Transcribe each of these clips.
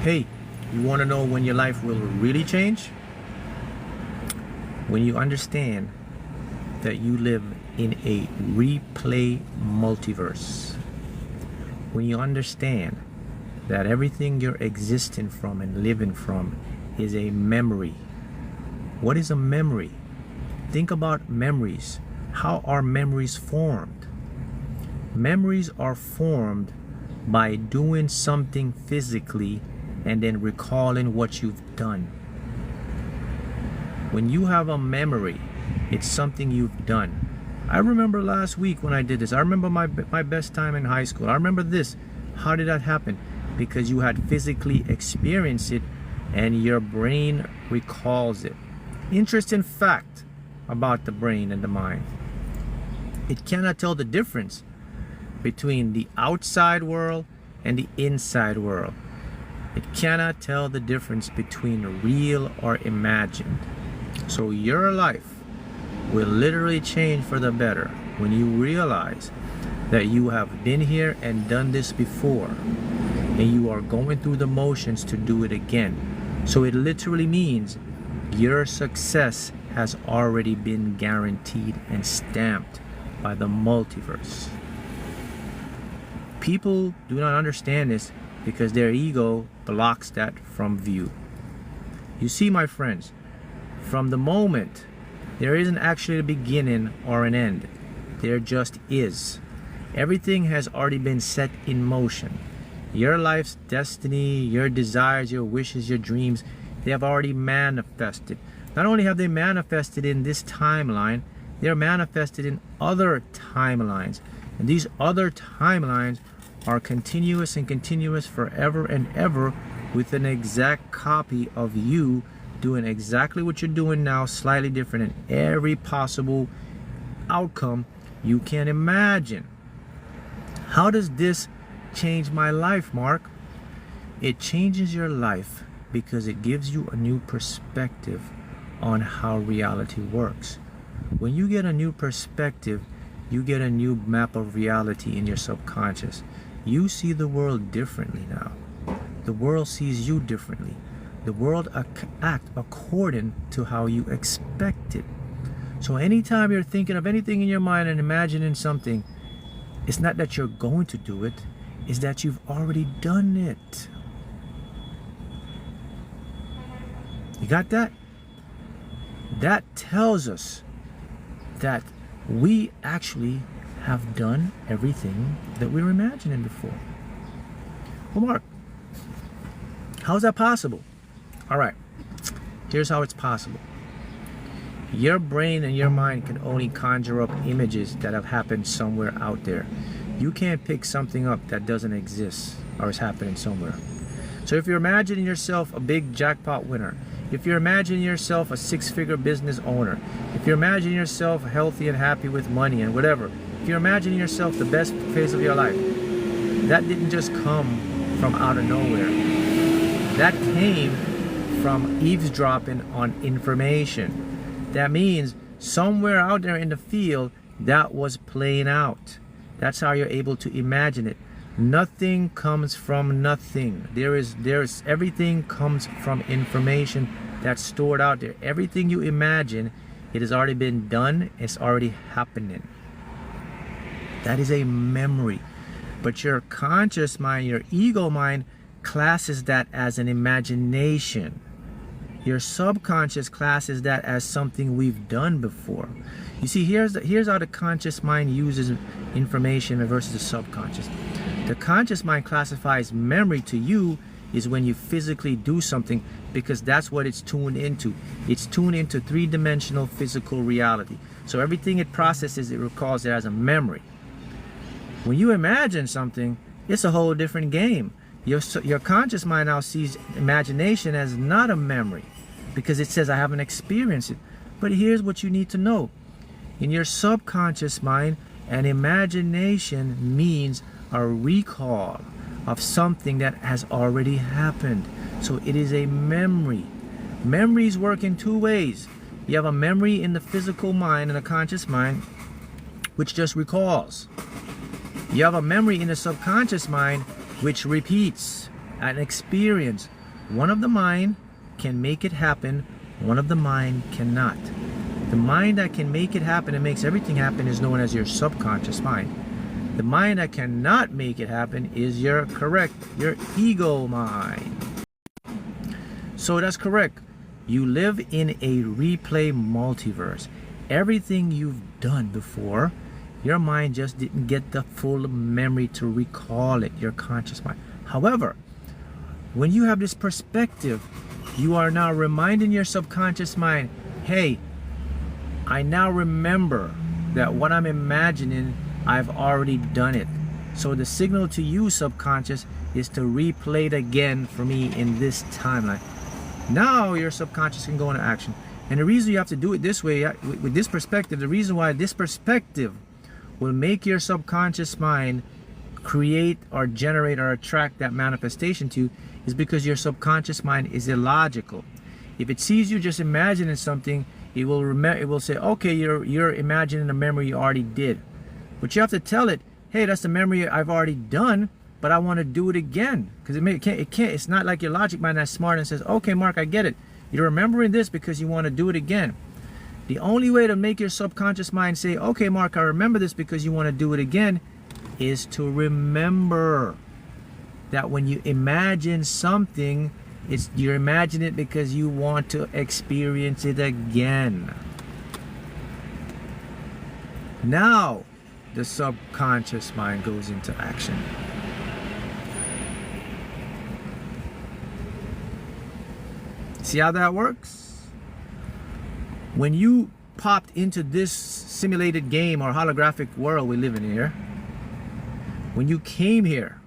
Hey, you want to know when your life will really change? When you understand that you live in a replay multiverse. When you understand that everything you're existing from and living from is a memory. What is a memory? Think about memories. How are memories formed? Memories are formed by doing something physically and then recalling what you've done. When you have a memory, it's something you've done. I remember last week when I did this. I remember my best time in high school. I remember this. How did that happen? Because you had physically experienced it and your brain recalls it. Interesting fact about the brain and the mind. It cannot tell the difference between the outside world and the inside world. It cannot tell the difference between real or imagined. So your life will literally change for the better when you realize that you have been here and done this before, and you are going through the motions to do it again. So it literally means your success has already been guaranteed and stamped by the multiverse. People do not understand this because their ego blocks that from view. You see, my friends, from the moment, there isn't actually a beginning or an end. There just is. Everything has already been set in motion. Your life's destiny, your desires, your wishes, your dreams, they have already manifested. Not only have they manifested in this timeline, they're manifested in other timelines. And these other timelines are continuous and continuous forever and ever, with an exact copy of you doing exactly what you're doing now, slightly different in every possible outcome you can imagine. How does this change my life, Mark? It changes your life because it gives you a new perspective on how reality works. When you get a new perspective, you get a new map of reality in your subconscious. You see the world differently now. The world sees you differently. The world acts according to how you expect it. So anytime you're thinking of anything in your mind and imagining something, it's not that you're going to do it, it's that you've already done it. You got that? That tells us that we actually have done everything that we were imagining before. Well, Mark, how is that possible? All right, here's how it's possible. Your brain and your mind can only conjure up images that have happened somewhere out there. You can't pick something up that doesn't exist or is happening somewhere. So if you're imagining yourself a big jackpot winner, if you're imagining yourself a six-figure business owner, if you're imagining yourself healthy and happy with money and whatever, if you're imagining yourself the best phase of your life, that didn't just come from out of nowhere. That came from eavesdropping on information. That means somewhere out there in the field that was playing out. That's how you're able to imagine it. Nothing comes from nothing. There's everything comes from information that's stored out there. Everything you imagine, it has already been done. It's already happening. That is a memory. But your conscious mind, your ego mind, classes that as an imagination. Your subconscious classes that as something we've done before. You see, here's how the conscious mind uses information versus the subconscious. The conscious mind classifies memory to you is when you physically do something, because that's what it's tuned into. It's tuned into three-dimensional physical reality. So everything it processes, it recalls it as a memory. When you imagine something, it's a whole different game. Your conscious mind now sees imagination as not a memory, because it says I haven't experienced it. But here's what you need to know. In your subconscious mind, an imagination means a recall of something that has already happened. So it is a memory. Memories work in two ways. You have a memory in the physical mind and the conscious mind, which just recalls. You have a memory in the subconscious mind, which repeats. an experience. One of the mind can make it happen, one of the mind cannot. The mind that can make it happen and makes everything happen is known as your subconscious mind. The mind that cannot make it happen is your ego mind. So that's correct. You live in a replay multiverse. Everything you've done before, your mind just didn't get the full memory to recall it, your conscious mind. However, when you have this perspective, you are now reminding your subconscious mind, hey, I now remember that what I'm imagining, I've already done it. So the signal to you, subconscious, is to replay it again for me in this timeline. Now your subconscious can go into action. And the reason you have to do it this way, with this perspective, the reason why this perspective will make your subconscious mind create or generate or attract that manifestation to you is because your subconscious mind is illogical. If it sees you just imagining something, it will say, okay, you're imagining a memory you already did. But you have to tell it, hey, that's the memory I've already done, but I want to do it again. Because it's not like your logic mind that's smart and says, okay, Mark, I get it. You're remembering this because you want to do it again. The only way to make your subconscious mind say, okay, Mark, I remember this because you want to do it again, is to remember that when you imagine something, you're imagining it because you want to experience it again. Now, the subconscious mind goes into action. See how that works? When you popped into this simulated game or holographic world we live in here, when you came here,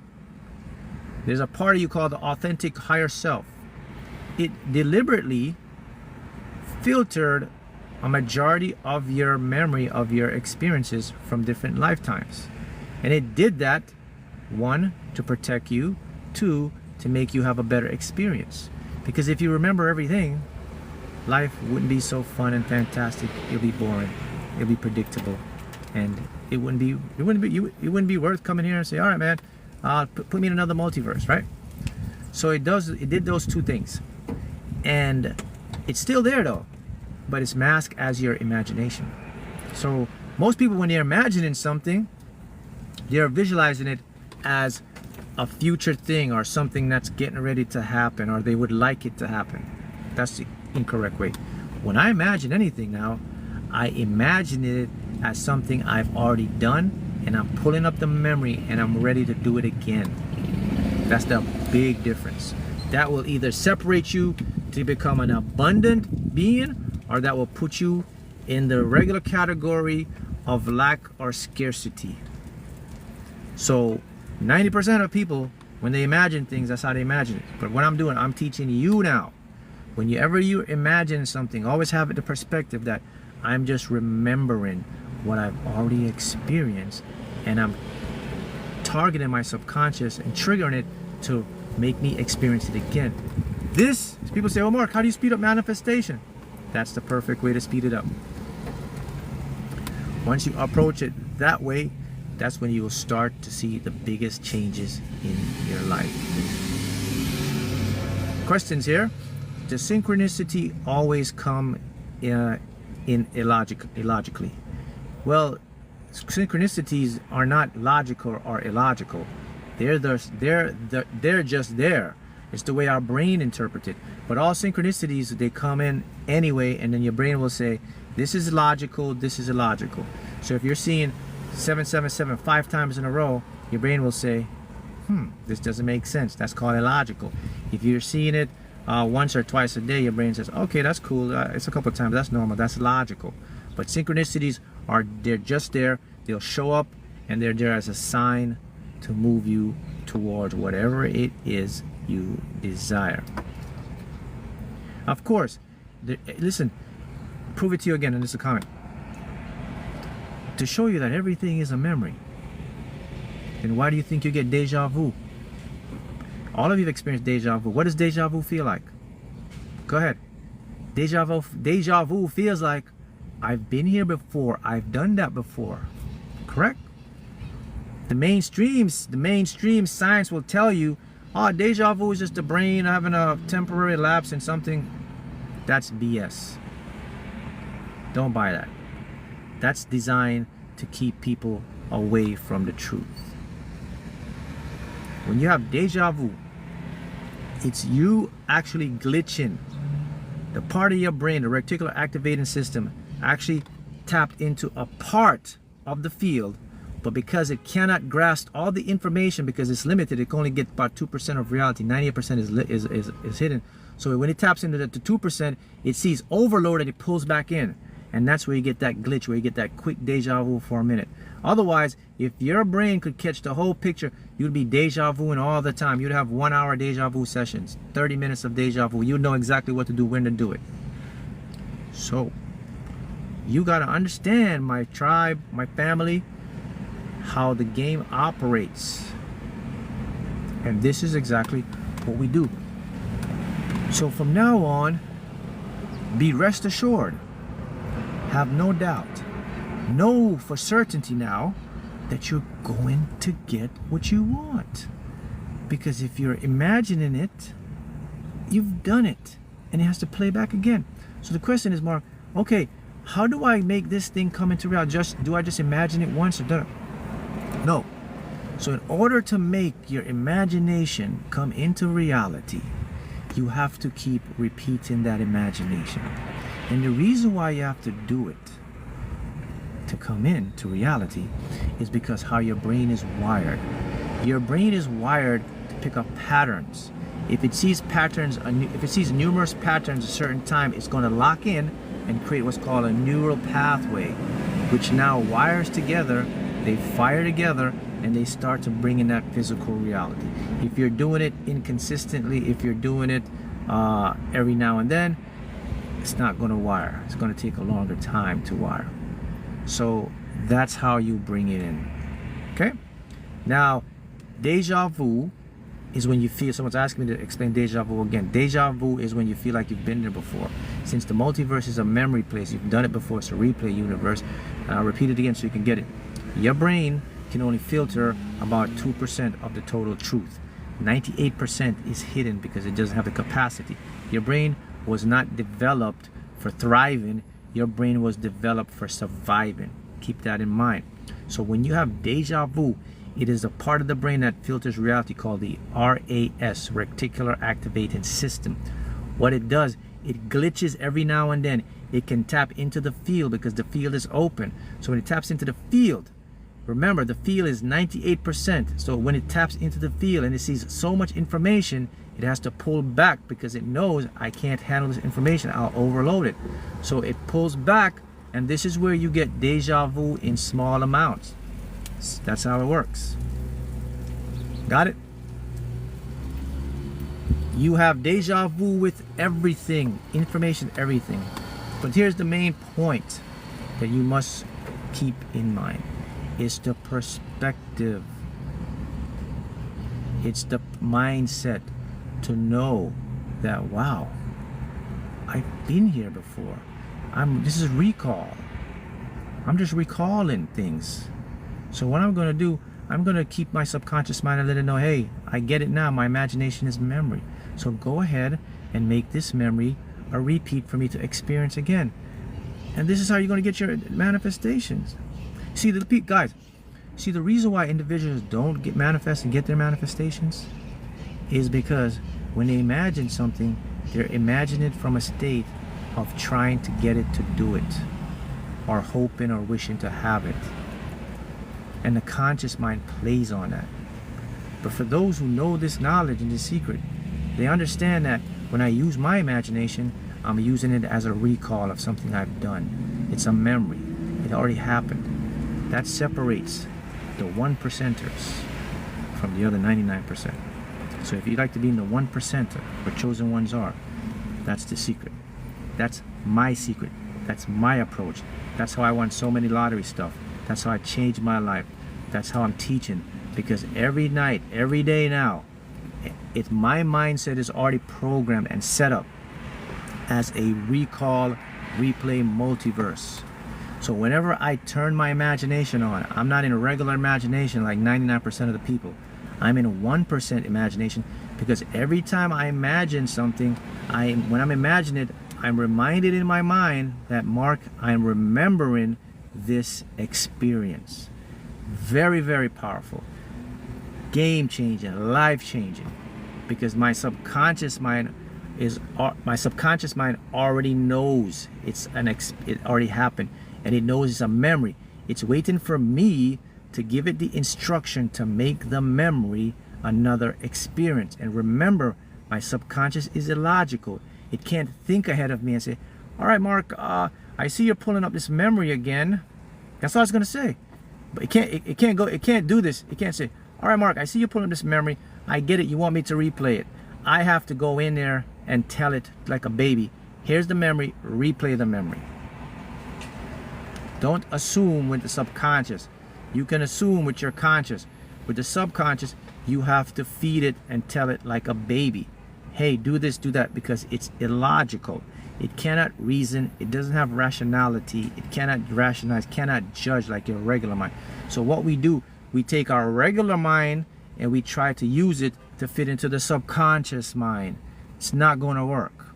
there's a part of you called the authentic higher self. It deliberately filtered a majority of your memory of your experiences from different lifetimes. And it did that, 1, to protect you, 2, to make you have a better experience. Because if you remember everything, life wouldn't be so fun and fantastic. It'll be boring. It'll be predictable, and it wouldn't be worth coming here and say, all right, man, put me in another multiverse, right? So it did those two things, and it's still there though, but it's masked as your imagination. So most people, when they're imagining something, they're visualizing it as a future thing or something that's getting ready to happen, or they would like it to happen. That's the incorrect way. When I imagine anything now, I imagine it as something I've already done, and I'm pulling up the memory and I'm ready to do it again. That's the big difference. That will either separate you to become an abundant being, or that will put you in the regular category of lack or scarcity. So 90% of people, when they imagine things, that's how they imagine it. But what I'm doing, I'm teaching you now. Whenever you imagine something, always have the perspective that I'm just remembering what I've already experienced, and I'm targeting my subconscious and triggering it to make me experience it again. This, people say, oh Mark, how do you speed up manifestation? That's the perfect way to speed it up. Once you approach it that way, that's when you will start to see the biggest changes in your life. Questions here. Does synchronicity always come illogically? Well, synchronicities are not logical or illogical. They're just there. It's the way our brain interprets it. But all synchronicities, they come in anyway, and then your brain will say, this is logical, this is illogical. So if you're seeing 777 5 times in a row, your brain will say, this doesn't make sense. That's called illogical. If you're seeing it once or twice a day, your brain says, okay, that's cool. It's a couple of times. That's normal. That's logical. But synchronicities they're just there. They'll show up, and they're there as a sign to move you towards whatever it is you desire. Of course, listen, prove it to you again, and this is a comment. To show you that everything is a memory. Then why do you think you get deja vu? All of you have experienced deja vu. What does deja vu feel like? Go ahead. Deja vu feels like, I've been here before. I've done that before. Correct? The mainstream science will tell you, oh, deja vu is just the brain having a temporary lapse in something. That's BS. Don't buy that. That's designed to keep people away from the truth. When you have deja vu, it's you actually glitching. The part of your brain, the reticular activating system, actually tapped into a part of the field, but because it cannot grasp all the information because it's limited, it can only get about 2% of reality. 98% is hidden. So when it taps into the 2%, it sees overload and it pulls back in. And that's where you get that glitch, where you get that quick deja vu for a minute. Otherwise, if your brain could catch the whole picture, you'd be deja vuing all the time. You'd have 1 hour deja vu sessions, 30 minutes of deja vu. You'd know exactly what to do, when to do it. So, you got to understand, my tribe, my family, how the game operates. And this is exactly what we do. So from now on, be rest assured, have no doubt, know for certainty now that you're going to get what you want. Because if you're imagining it, you've done it, and it has to play back again. So the question is, Mark, okay, how do I make this thing come into reality? Do I just imagine it once or do it? No. So in order to make your imagination come into reality, you have to keep repeating that imagination. And the reason why you have to do it to come into reality is because how your brain is wired. Your brain is wired to pick up patterns. If it sees patterns, if it sees numerous patterns at a certain time, it's going to lock in and create what's called a neural pathway, which now wires together, they fire together, and they start to bring in that physical reality. If you're doing it inconsistently, if you're doing it every now and then, it's not going to wire. It's going to take a longer time to wire. So that's how you bring it in. Okay? Now, deja vu is when you feel, someone's asking me to explain deja vu again. Deja vu is when you feel like you've been there before. Since the multiverse is a memory place, you've done it before, it's a replay universe. And I'll repeat it again so you can get it. Your brain can only filter about 2% of the total truth. 98% is hidden because it doesn't have the capacity. Your brain was not developed for thriving. Your brain was developed for surviving. Keep that in mind. So when you have deja vu, it is a part of the brain that filters reality called the RAS, reticular activating system. What it does, it glitches every now and then. It can tap into the field because the field is open. So when it taps into the field, remember, the field is 98%. So when it taps into the field and it sees so much information, it has to pull back because it knows I can't handle this information. I'll overload it. So it pulls back, and this is where you get deja vu in small amounts. That's how it works. Got it? You have deja vu with everything, information, everything. But here's the main point that you must keep in mind. It's the perspective. It's the mindset to know that, wow, I've been here before. This is recall. I'm just recalling things. So what I'm going to do, I'm going to keep my subconscious mind and let it know, hey, I get it now. My imagination is memory. So go ahead and make this memory a repeat for me to experience again. And this is how you're going to get your manifestations. See, guys, see, the reason why individuals don't get manifest and get their manifestations is because when they imagine something, they're imagining it from a state of trying to get it to do it, or hoping or wishing to have it. And the conscious mind plays on that. But for those who know this knowledge and this secret, they understand that when I use my imagination, I'm using it as a recall of something I've done. It's a memory. It already happened. That separates the 1%ers from the other 99%. So if you'd like to be in the 1%er, where chosen ones are, that's the secret. That's my secret. That's my approach. That's how I won so many lottery stuff. That's how I changed my life. That's how I'm teaching. Because every night, every day now, my mindset is already programmed and set up as a recall, replay multiverse. So whenever I turn my imagination on, I'm not in a regular imagination like 99% of the people. I'm in 1% imagination, because every time I imagine something, when I'm imagining it, I'm reminded in my mind that, Mark, I'm remembering this experience. Very, very powerful. Game changing, life changing, because my subconscious mind already knows it already happened, and it knows it's a memory. It's waiting for me to give it the instruction to make the memory another experience. And remember, my subconscious is illogical. It can't think ahead of me and say, all right, Mark, I see you're pulling up this memory again. That's all I was gonna say. But it can't do this. It can't say, all right, Mark, I see you pulling up this memory. I get it, you want me to replay it. I have to go in there and tell it like a baby, here's the memory, replay the memory. Don't assume with the subconscious. You can assume with your conscious. With the subconscious, you have to feed it and tell it like a baby. Hey, do this, do that, because it's illogical. It cannot reason. It doesn't have rationality. It cannot rationalize, cannot judge like your regular mind. So what we do, we take our regular mind and we try to use it to fit into the subconscious mind. It's not going to work.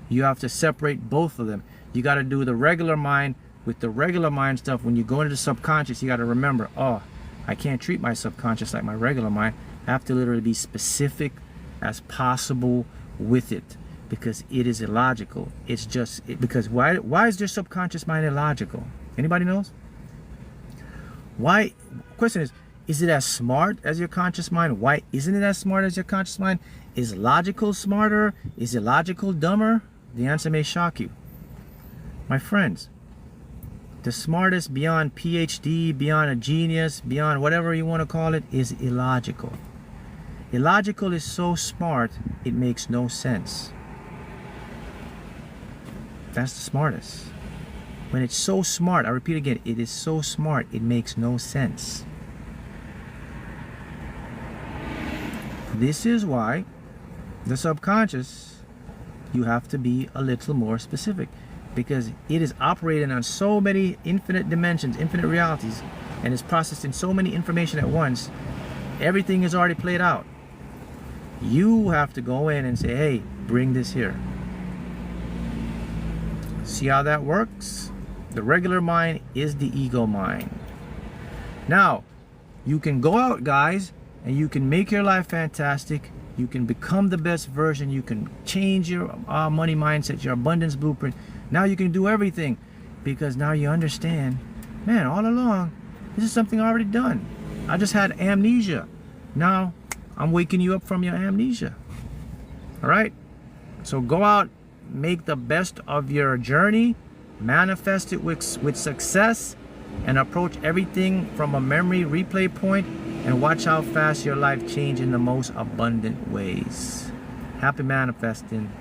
You have to separate both of them. You got to do the regular mind with the regular mind stuff. When you go into the subconscious, you got to remember, oh, I can't treat my subconscious like my regular mind. I have to literally be specific as possible with it, because it is illogical. It's just because why is your subconscious mind illogical? Anybody knows? Why? Question is it as smart as your conscious mind? Why isn't it as smart as your conscious mind? Is logical smarter? Is illogical dumber? The answer may shock you. My friends, the smartest beyond PhD, beyond a genius, beyond whatever you want to call it, is illogical. Illogical is so smart, it makes no sense. That's the smartest. When it's so smart, I repeat again, it is so smart, it makes no sense. This is why the subconscious, you have to be a little more specific, because it is operating on so many infinite dimensions, infinite realities, and is processing so many information at once. Everything is already played out. You have to go in and say, hey, bring this here. See how that works? The regular mind is the ego mind. Now, you can go out, guys, and you can make your life fantastic. You can become the best version. You can change your money mindset, your abundance blueprint. Now you can do everything, because now you understand, man, all along, this is something already done. I just had amnesia. Now I'm waking you up from your amnesia. All right? So go out, make the best of your journey, manifest it with success, and approach everything from a memory replay point, and watch how fast your life changes in the most abundant ways. Happy manifesting.